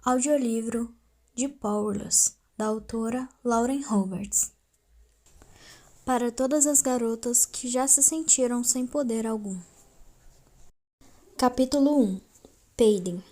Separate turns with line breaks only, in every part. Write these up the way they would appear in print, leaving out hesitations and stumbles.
Audiolivro de Powerless, da autora Lauren Roberts. Para todas as garotas que já se sentiram sem poder algum. Capítulo 1. Peidem.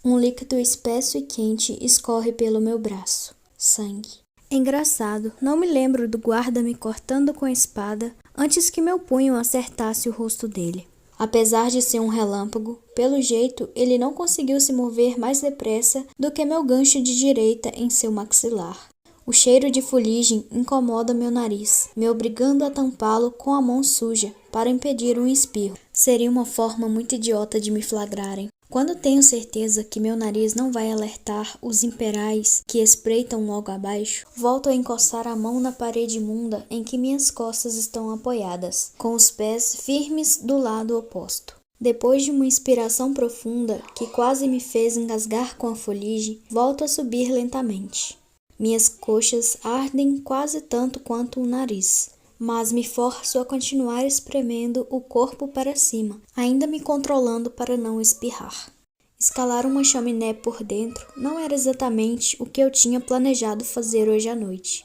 Um líquido espesso e quente escorre pelo meu braço. Sangue. Engraçado, não me lembro do guarda me cortando com a espada antes que meu punho acertasse o rosto dele. Apesar de ser um relâmpago, pelo jeito ele não conseguiu se mover mais depressa do que meu gancho de direita em seu maxilar. O cheiro de fuligem incomoda meu nariz, me obrigando a tampá-lo com a mão suja para impedir um espirro. Seria uma forma muito idiota de me flagrarem. Quando tenho certeza que meu nariz não vai alertar os imperais que espreitam logo abaixo, volto a encostar a mão na parede imunda em que minhas costas estão apoiadas, com os pés firmes do lado oposto. Depois de uma inspiração profunda que quase me fez engasgar com a fuligem, volto a subir lentamente. Minhas coxas ardem quase tanto quanto o nariz, mas me forço a continuar espremendo o corpo para cima, ainda me controlando para não espirrar. Escalar uma chaminé por dentro não era exatamente o que eu tinha planejado fazer hoje à noite.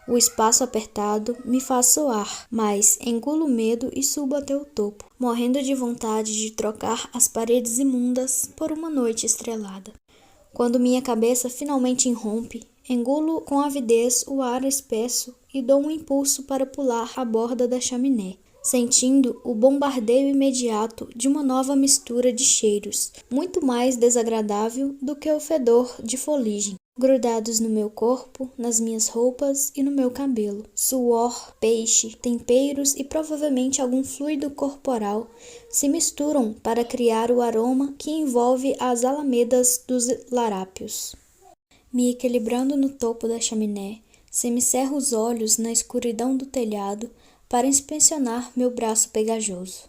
O espaço apertado me faz suar, mas engulo o medo e subo até o topo, morrendo de vontade de trocar as paredes imundas por uma noite estrelada. Quando minha cabeça finalmente irrompe, engulo com avidez o ar espesso e dou um impulso para pular a borda da chaminé, sentindo o bombardeio imediato de uma nova mistura de cheiros, muito mais desagradável do que o fedor de fuligem, grudados no meu corpo, nas minhas roupas e no meu cabelo. Suor, peixe, temperos e provavelmente algum fluido corporal se misturam para criar o aroma que envolve as alamedas dos larápios. Me equilibrando no topo da chaminé, semicerro os olhos na escuridão do telhado para inspecionar meu braço pegajoso.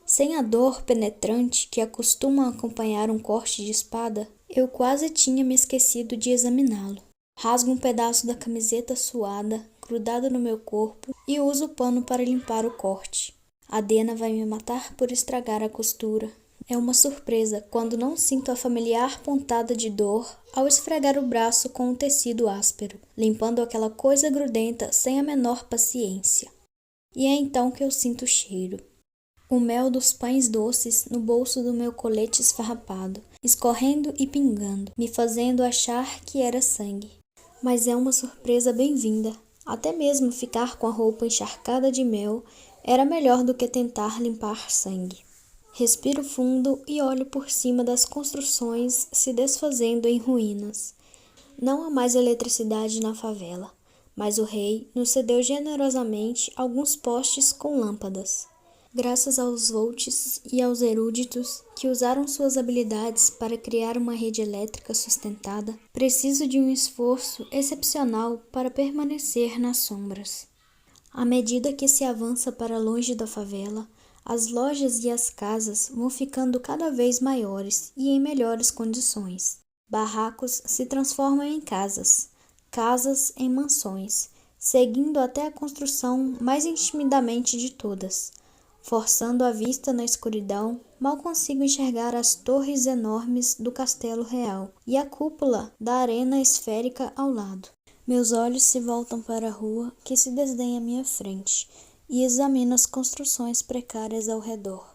Sem a dor penetrante que acostuma acompanhar um corte de espada, eu quase tinha me esquecido de examiná-lo. Rasgo um pedaço da camiseta suada, grudada no meu corpo, e uso o pano para limpar o corte. A Dena vai me matar por estragar a costura. É uma surpresa quando não sinto a familiar pontada de dor ao esfregar o braço com um tecido áspero, limpando aquela coisa grudenta sem a menor paciência. E é então que eu sinto o cheiro. O mel dos pães doces no bolso do meu colete esfarrapado, escorrendo e pingando, me fazendo achar que era sangue. Mas é uma surpresa bem-vinda. Até mesmo ficar com a roupa encharcada de mel era melhor do que tentar limpar sangue. Respiro fundo e olho por cima das construções se desfazendo em ruínas. Não há mais eletricidade na favela, mas o rei nos cedeu generosamente alguns postes com lâmpadas. Graças aos volts e aos eruditos que usaram suas habilidades para criar uma rede elétrica sustentada, preciso de um esforço excepcional para permanecer nas sombras. À medida que se avança para longe da favela, as lojas e as casas vão ficando cada vez maiores e em melhores condições. Barracos se transformam em casas, casas em mansões, seguindo até a construção mais intimidamente de todas. Forçando a vista na escuridão, mal consigo enxergar as torres enormes do castelo real e a cúpula da arena esférica ao lado. Meus olhos se voltam para a rua que se desdenha à minha frente e examino as construções precárias ao redor.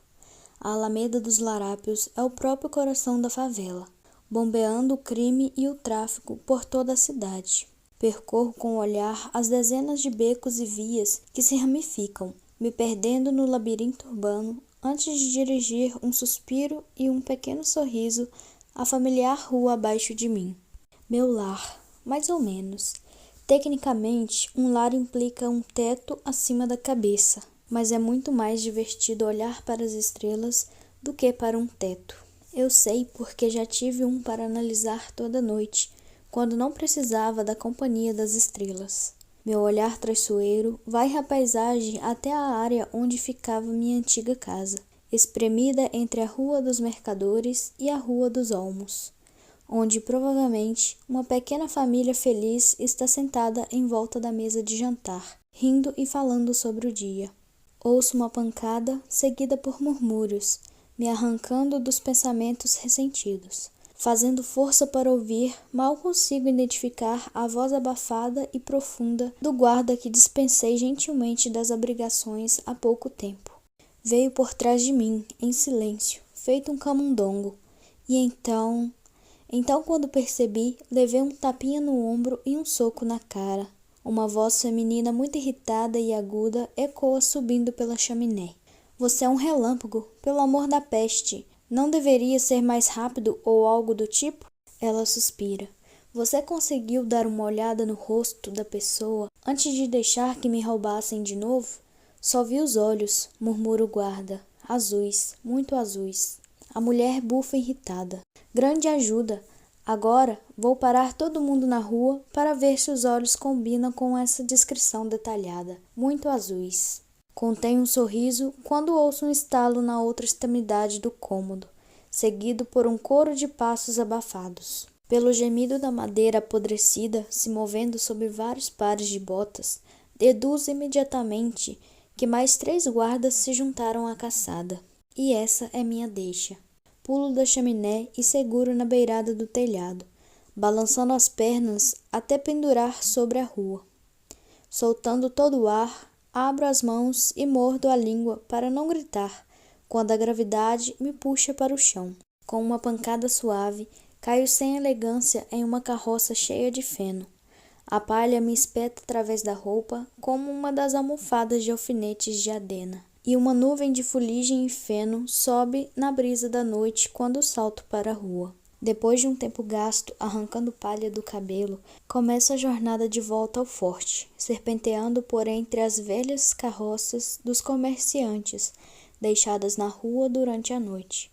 A Alameda dos Larápios é o próprio coração da favela, bombeando o crime e o tráfico por toda a cidade. Percorro com o olhar as dezenas de becos e vias que se ramificam, me perdendo no labirinto urbano antes de dirigir um suspiro e um pequeno sorriso à familiar rua abaixo de mim. Meu lar, mais ou menos. Tecnicamente, um lar implica um teto acima da cabeça, mas é muito mais divertido olhar para as estrelas do que para um teto. Eu sei porque já tive um para analisar toda noite, quando não precisava da companhia das estrelas. Meu olhar traiçoeiro vai a paisagem até a área onde ficava minha antiga casa, espremida entre a Rua dos Mercadores e a Rua dos Olmos, onde provavelmente uma pequena família feliz está sentada em volta da mesa de jantar, rindo e falando sobre o dia. Ouço uma pancada seguida por murmúrios, me arrancando dos pensamentos ressentidos. Fazendo força para ouvir, mal consigo identificar a voz abafada e profunda do guarda que dispensei gentilmente das obrigações há pouco tempo. Veio por trás de mim, em silêncio, feito um camundongo. E então, quando percebi, levei um tapinha no ombro e um soco na cara. Uma voz feminina muito irritada e aguda ecoa subindo pela chaminé. Você é um relâmpago, pelo amor da peste. Não deveria ser mais rápido ou algo do tipo? Ela suspira. Você conseguiu dar uma olhada no rosto da pessoa antes de deixar que me roubassem de novo? Só vi os olhos, murmura o guarda. Azuis, muito azuis. A mulher bufa irritada. Grande ajuda. Agora vou parar todo mundo na rua para ver se os olhos combinam com essa descrição detalhada. Muito azuis. Contenho um sorriso quando ouço um estalo na outra extremidade do cômodo, seguido por um coro de passos abafados. Pelo gemido da madeira apodrecida se movendo sob vários pares de botas, deduzo imediatamente que mais 3 guardas se juntaram à caçada. E essa é minha deixa. Pulo da chaminé e seguro na beirada do telhado, balançando as pernas até pendurar sobre a rua. Soltando todo o ar, abro as mãos e mordo a língua para não gritar, quando a gravidade me puxa para o chão. Com uma pancada suave, caio sem elegância em uma carroça cheia de feno. A palha me espeta através da roupa como uma das almofadas de alfinetes de Adena. E uma nuvem de fuligem e feno sobe na brisa da noite quando salto para a rua. Depois de um tempo gasto arrancando palha do cabelo, começo a jornada de volta ao forte, serpenteando por entre as velhas carroças dos comerciantes, deixadas na rua durante a noite.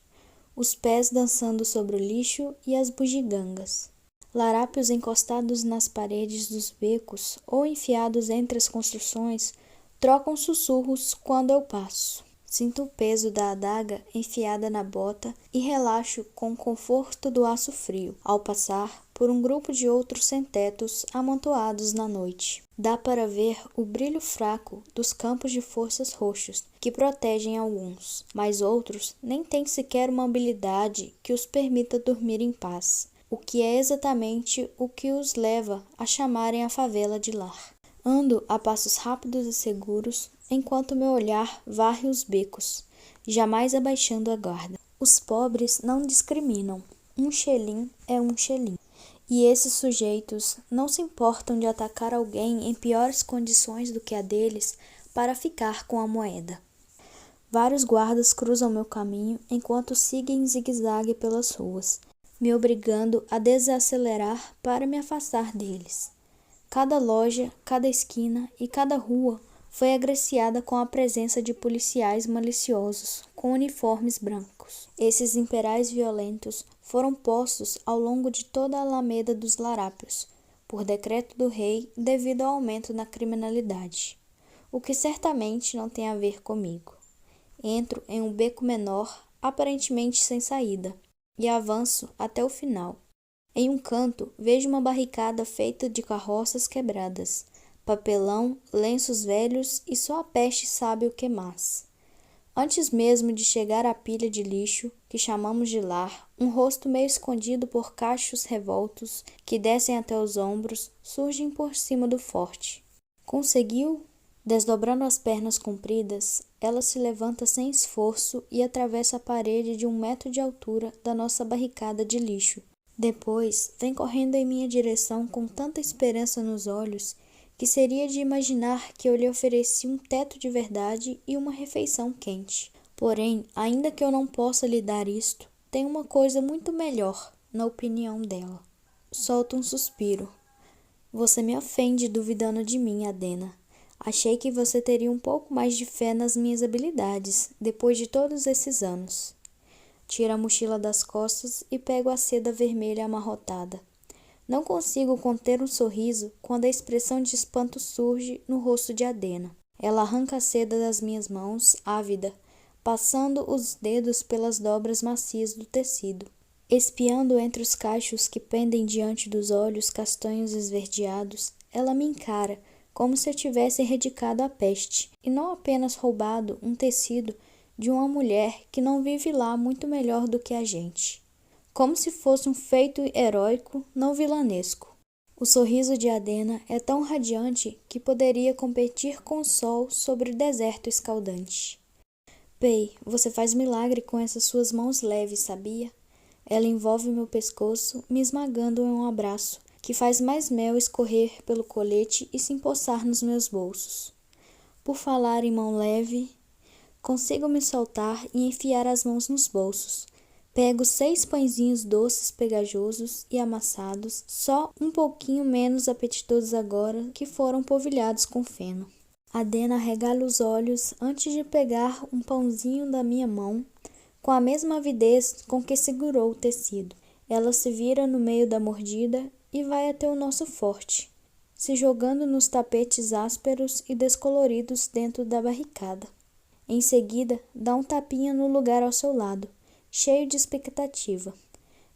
Os pés dançando sobre o lixo e as bugigangas. Larápios encostados nas paredes dos becos ou enfiados entre as construções trocam sussurros quando eu passo. Sinto o peso da adaga enfiada na bota e relaxo com o conforto do aço frio, ao passar por um grupo de outros sem-tetos amontoados na noite. Dá para ver o brilho fraco dos campos de forças roxos, que protegem alguns, mas outros nem têm sequer uma habilidade que os permita dormir em paz, o que é exatamente o que os leva a chamarem a favela de lar. Ando a passos rápidos e seguros, enquanto meu olhar varre os becos, jamais abaixando a guarda. Os pobres não discriminam. Um xelim é um xelim. E esses sujeitos não se importam de atacar alguém em piores condições do que a deles para ficar com a moeda. Vários guardas cruzam meu caminho enquanto seguem em zigue-zague pelas ruas, me obrigando a desacelerar para me afastar deles. Cada loja, cada esquina e cada rua foi agraciada com a presença de policiais maliciosos, com uniformes brancos. Esses imperais violentos foram postos ao longo de toda a Alameda dos Larápios, por decreto do rei devido ao aumento na criminalidade, o que certamente não tem a ver comigo. Entro em um beco menor, aparentemente sem saída, e avanço até o final. Em um canto, vejo uma barricada feita de carroças quebradas, papelão, lenços velhos e só a peste sabe o que mais. Antes mesmo de chegar à pilha de lixo, que chamamos de lar, um rosto meio escondido por cachos revoltos, que descem até os ombros, surgem por cima do forte. Conseguiu? Desdobrando as pernas compridas, ela se levanta sem esforço e atravessa a parede de 1 metro de altura da nossa barricada de lixo. Depois, vem correndo em minha direção com tanta esperança nos olhos que seria de imaginar que eu lhe ofereci um teto de verdade e uma refeição quente. Porém, ainda que eu não possa lhe dar isto, tem uma coisa muito melhor, na opinião dela. Solto um suspiro. Você me ofende duvidando de mim, Adena. Achei que você teria um pouco mais de fé nas minhas habilidades, depois de todos esses anos. Tiro a mochila das costas e pego a seda vermelha amarrotada. Não consigo conter um sorriso quando a expressão de espanto surge no rosto de Adena. Ela arranca a seda das minhas mãos, ávida, passando os dedos pelas dobras macias do tecido. Espiando entre os cachos que pendem diante dos olhos castanhos esverdeados, ela me encara como se eu tivesse erradicado a peste, e não apenas roubado um tecido de uma mulher que não vive lá muito melhor do que a gente. como se fosse um feito heróico, não vilanesco. O sorriso de Adena é tão radiante que poderia competir com o sol sobre o deserto escaldante. Pei, você faz milagre com essas suas mãos leves, sabia? Ela envolve meu pescoço, me esmagando em um abraço, que faz mais mel escorrer pelo colete e se empoçar nos meus bolsos. Por falar em mão leve, consigo me soltar e enfiar as mãos nos bolsos. Pego 6 pãezinhos doces, pegajosos e amassados, só um pouquinho menos apetitosos agora que foram polvilhados com feno. Adena arregala os olhos antes de pegar um pãozinho da minha mão, com a mesma avidez com que segurou o tecido. Ela se vira no meio da mordida e vai até o nosso forte, se jogando nos tapetes ásperos e descoloridos dentro da barricada. Em seguida, dá um tapinha no lugar ao seu lado, cheio de expectativa.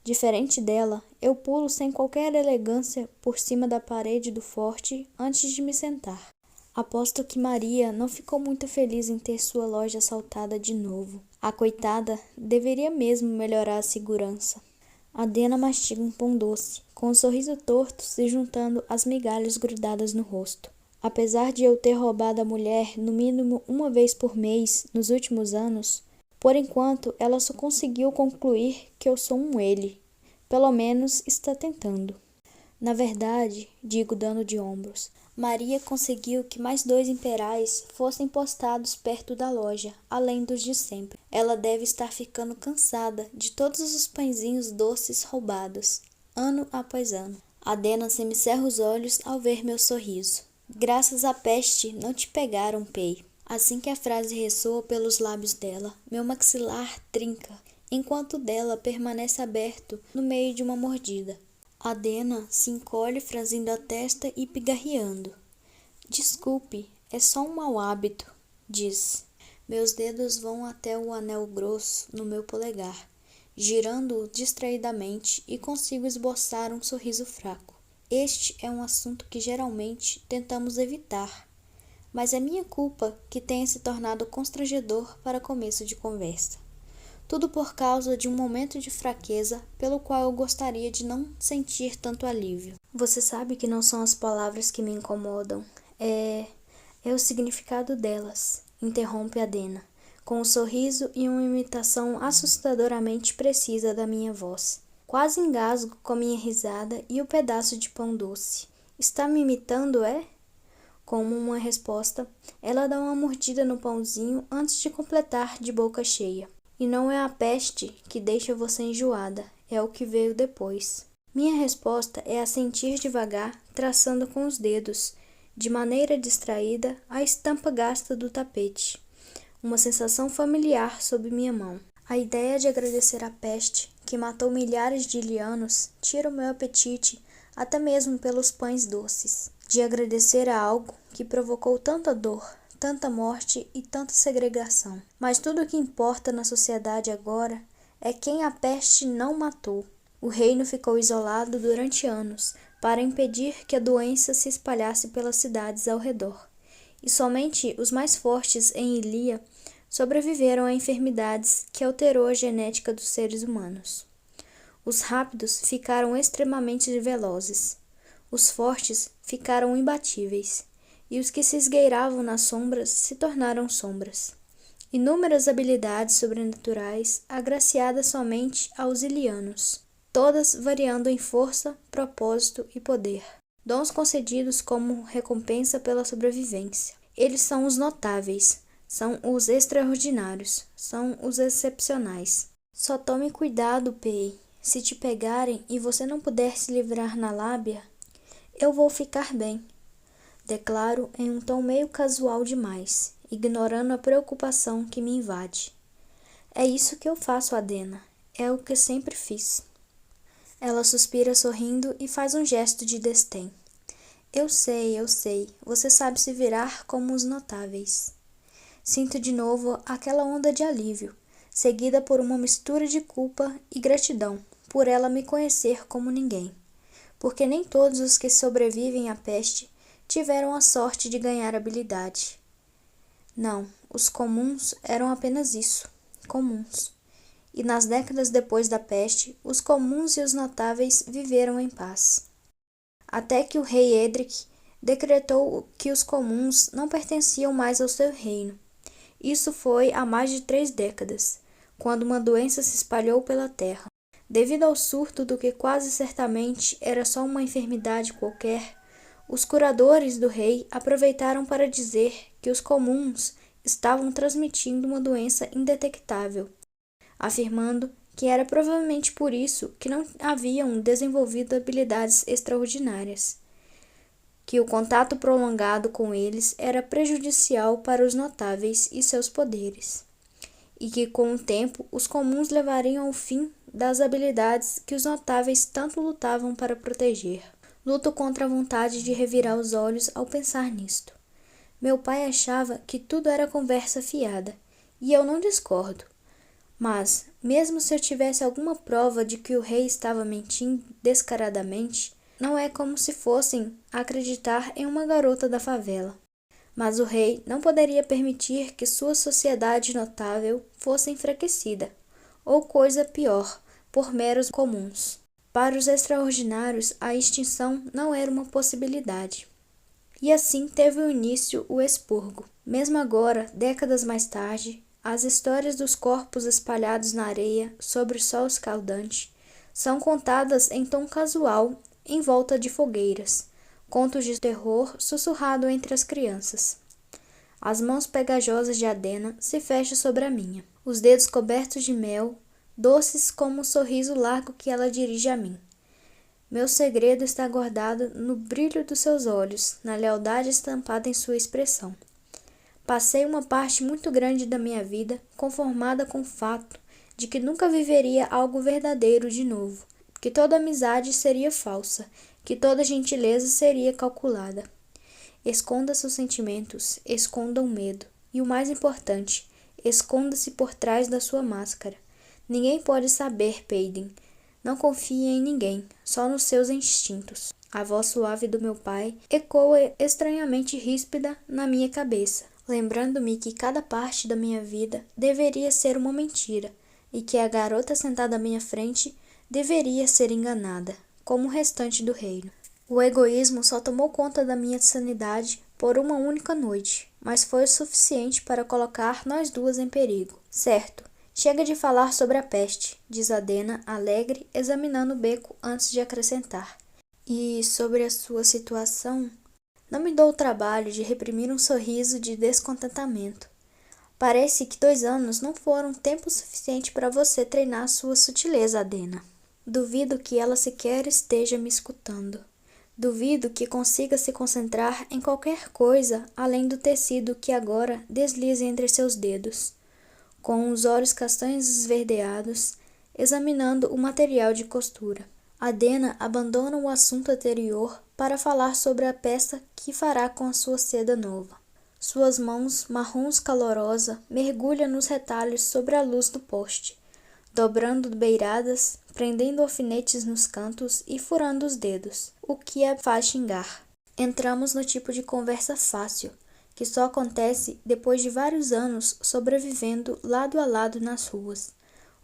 Diferente dela, eu pulo sem qualquer elegância por cima da parede do forte antes de me sentar. Aposto que Maria não ficou muito feliz em ter sua loja assaltada de novo. A coitada deveria mesmo melhorar a segurança. Adena mastiga um pão doce, com um sorriso torto se juntando às migalhas grudadas no rosto. Apesar de eu ter roubado a mulher no mínimo uma vez por mês nos últimos anos, por enquanto ela só conseguiu concluir que eu sou um ele. Pelo menos está tentando. Na verdade, digo dando de ombros, Maria conseguiu que mais 2 imperais fossem postados perto da loja, além dos de sempre. Ela deve estar ficando cansada de todos os pãezinhos doces roubados, ano após ano. Adena semicerra os olhos ao ver meu sorriso. Graças à peste não te pegaram, Pei. Assim que a frase ressoa pelos lábios dela, meu maxilar trinca, enquanto o dela permanece aberto no meio de uma mordida. Adena se encolhe franzindo a testa e pigarreando. Desculpe, é só um mau hábito, diz. Meus dedos vão até o anel grosso no meu polegar, girando-o distraidamente e consigo esboçar um sorriso fraco. Este é um assunto que geralmente tentamos evitar, mas é minha culpa que tenha se tornado constrangedor para começo de conversa. Tudo por causa de um momento de fraqueza pelo qual eu gostaria de não sentir tanto alívio. Você sabe que não são as palavras que me incomodam, é o significado delas, interrompe Adena, com um sorriso e uma imitação assustadoramente precisa da minha voz. Quase engasgo com a minha risada e o pedaço de pão doce. Está me imitando, é? Como uma resposta, ela dá uma mordida no pãozinho antes de completar de boca cheia. E não é a peste que deixa você enjoada, é o que veio depois. Minha resposta é assentir devagar, traçando com os dedos, de maneira distraída, a estampa gasta do tapete. Uma sensação familiar sob minha mão. A ideia de agradecer à peste, que matou milhares de ilianos, tira o meu apetite, até mesmo pelos pães doces. De agradecer a algo que provocou tanta dor, tanta morte e tanta segregação. Mas tudo o que importa na sociedade agora é quem a peste não matou. O reino ficou isolado durante anos para impedir que a doença se espalhasse pelas cidades ao redor. E somente os mais fortes em Ilia sobreviveram a enfermidades que alterou a genética dos seres humanos. Os rápidos ficaram extremamente velozes. Os fortes ficaram imbatíveis. E os que se esgueiravam nas sombras se tornaram sombras. Inúmeras habilidades sobrenaturais agraciadas somente aos ilianos, todas variando em força, propósito e poder. Dons concedidos como recompensa pela sobrevivência. Eles são os notáveis, são os extraordinários, são os excepcionais. Só tome cuidado, Pei. Se te pegarem e você não puder se livrar na lábia, eu vou ficar bem. Declaro em um tom meio casual demais, ignorando a preocupação que me invade. É isso que eu faço, Adena. É o que sempre fiz. Ela suspira sorrindo e faz um gesto de desdém. Eu sei. Você sabe se virar como os notáveis. Sinto de novo aquela onda de alívio, seguida por uma mistura de culpa e gratidão por ela me conhecer como ninguém. Porque nem todos os que sobrevivem à peste tiveram a sorte de ganhar habilidade. Não, os comuns eram apenas isso, comuns. e nas décadas depois da peste, os comuns e os notáveis viveram em paz. Até que o rei Edric decretou que os comuns não pertenciam mais ao seu reino. Isso foi há mais de 3 décadas, quando uma doença se espalhou pela terra. Devido ao surto do que quase certamente era só uma enfermidade qualquer, os curadores do rei aproveitaram para dizer que os comuns estavam transmitindo uma doença indetectável, afirmando que era provavelmente por isso que não haviam desenvolvido habilidades extraordinárias, que o contato prolongado com eles era prejudicial para os notáveis e seus poderes, e que com o tempo os comuns levariam ao fim das habilidades que os notáveis tanto lutavam para proteger. Luto contra a vontade de revirar os olhos ao pensar nisto. Meu pai achava que tudo era conversa fiada, e eu não discordo. Mas, mesmo se eu tivesse alguma prova de que o rei estava mentindo descaradamente, não é como se fossem acreditar em uma garota da favela. Mas o rei não poderia permitir que sua sociedade notável fosse enfraquecida, ou coisa pior, por meros comuns. Para os extraordinários, a extinção não era uma possibilidade. E assim teve o início o expurgo. Mesmo agora, décadas mais tarde, as histórias dos corpos espalhados na areia sobre o sol escaldante são contadas em tom casual, em volta de fogueiras, contos de terror sussurrado entre as crianças. As mãos pegajosas de Adena se fecham sobre a minha, os dedos cobertos de mel, doces como o sorriso largo que ela dirige a mim. Meu segredo está guardado no brilho dos seus olhos, na lealdade estampada em sua expressão. Passei uma parte muito grande da minha vida conformada com o fato de que nunca viveria algo verdadeiro de novo, que toda amizade seria falsa, que toda gentileza seria calculada. Esconda seus sentimentos, esconda o medo, e o mais importante, esconda-se por trás da sua máscara. Ninguém pode saber, Paden. Não confie em ninguém, só nos seus instintos. A voz suave do meu pai ecoa estranhamente ríspida na minha cabeça, lembrando-me que cada parte da minha vida deveria ser uma mentira, e que a garota sentada à minha frente deveria ser enganada, como o restante do reino. O egoísmo só tomou conta da minha sanidade por uma única noite, mas foi o suficiente para colocar nós duas em perigo. Certo, chega de falar sobre a peste, diz Adena, alegre, examinando o beco antes de acrescentar. E sobre a sua situação? Não me dou o trabalho de reprimir um sorriso de descontentamento. Parece que 2 anos não foram tempo suficiente para você treinar sua sutileza, Adena. Duvido que ela sequer esteja me escutando. Duvido que consiga se concentrar em qualquer coisa além do tecido que agora desliza entre seus dedos, com os olhos castanhos esverdeados, examinando o material de costura. Adena abandona o assunto anterior para falar sobre a peça que fará com a sua seda nova. Suas mãos, marrons calorosa, mergulham nos retalhos sobre a luz do poste, dobrando beiradas, prendendo alfinetes nos cantos e furando os dedos, o que a faz xingar. Entramos no tipo de conversa fácil, que só acontece depois de vários anos sobrevivendo lado a lado nas ruas,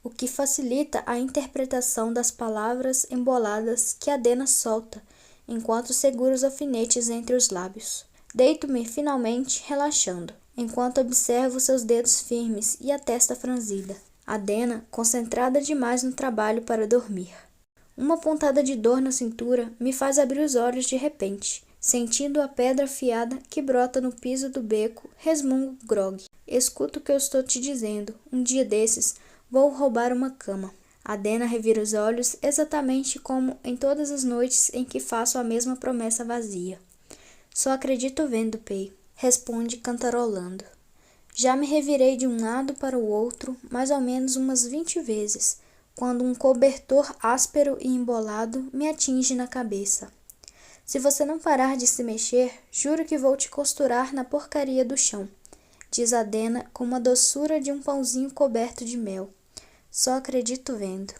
o que facilita a interpretação das palavras emboladas que Adena solta, enquanto segura os alfinetes entre os lábios. Deito-me finalmente, relaxando, enquanto observo seus dedos firmes e a testa franzida. Adena, concentrada demais no trabalho para dormir. Uma pontada de dor na cintura me faz abrir os olhos de repente. Sentindo a pedra afiada que brota no piso do beco, resmungo grogue. Escuta o que eu estou te dizendo. Um dia desses, vou roubar uma cama. Adena revira os olhos exatamente como em todas as noites em que faço a mesma promessa vazia. Só acredito vendo, Pei, responde cantarolando. Já me revirei de um lado para o outro mais ou menos umas 20 vezes, quando um cobertor áspero e embolado me atinge na cabeça. Se você não parar de se mexer, juro que vou te costurar na porcaria do chão, diz Adena com uma doçura de um pãozinho coberto de mel. Só acredito vendo.